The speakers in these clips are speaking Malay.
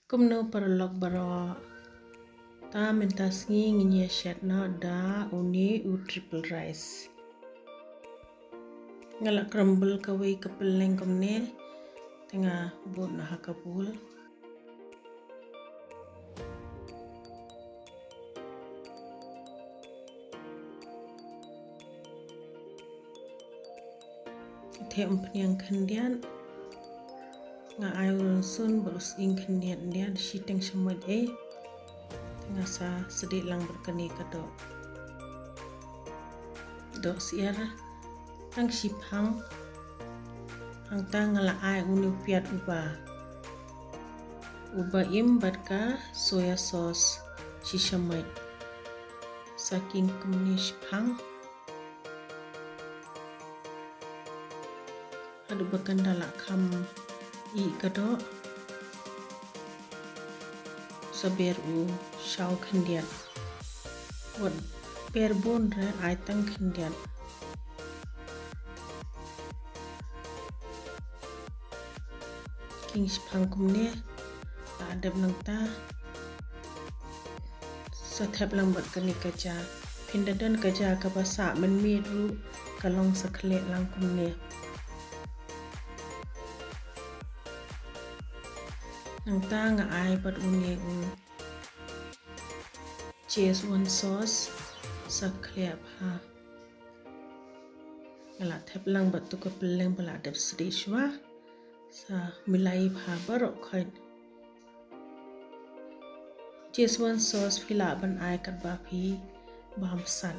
Kumno paralog baro ta mentas ngi shet na da uni u triple rice. Ngala crumble kawai kapeleng kumne tengah bot na hakapul. The umpniang kandian nga ayun sun berus ing kandian dia shiteng semut tengah sa sedih lang berkeni kado dok siar tang sipang ang tang ngala ay unu piat uba im barka soya sauce shishamait saking kumnish pang adu bakan dalak kam i kado saber u shaw kandian wad perbon re ay tang kandian king pangkum ne adab nang ta sathap lang bat kani kaja pindadan kaja ka basa man mi ru kalong sakhle lang kum ne nang ta nga ay bat une u cheese one sauce sakhle ha ngala thap lang bat tu ka peleng bala adab sri shwa sa milai bha barok khain cheese one sauce phila ban ai kat ba phi bam san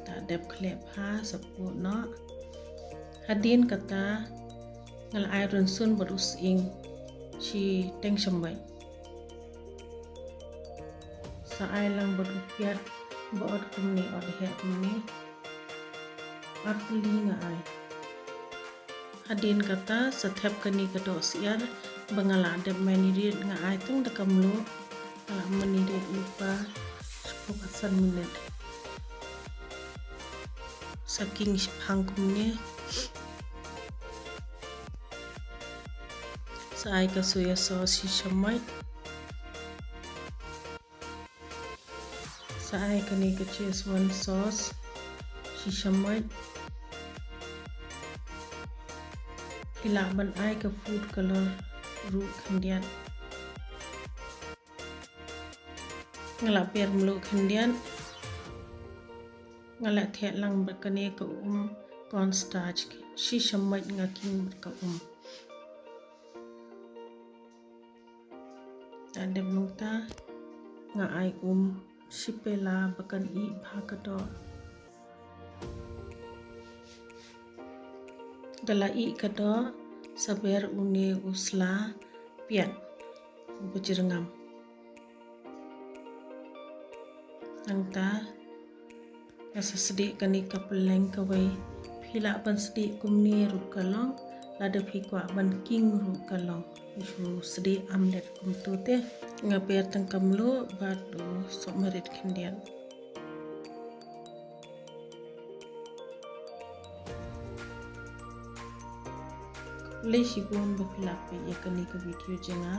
ta dep khle pha sapu no hadin kata ngal iron sun barus ing chi teng shambai sa ai lang berupiat baot kumni od he kumni artli nga ay hadin kata sathap kani kado siar bangala de manirit nga ay tung da kamlo ala manirit lupa 10 minit saking pangkumne sa ay ka soya sauce shishamait sa ay kani ka cheese one sauce shishamait hilaban ay ka food color ru kandian ngala per mlo kandian ngala the lang bakane ka cornstarch shishamait ngaking ka adem nungta nga ay shipela bakan i bhakato dala i kado saber une usla piat bujirngam nangta asa sedi kani kapeleng kawai phila ban sedi kumni rukalong lada phikwa ban king rukalong isu sedi amlet kumtu te ngaper tangkamlo batu somarit kandian Lei sigon bapilap ya kani ka video jenga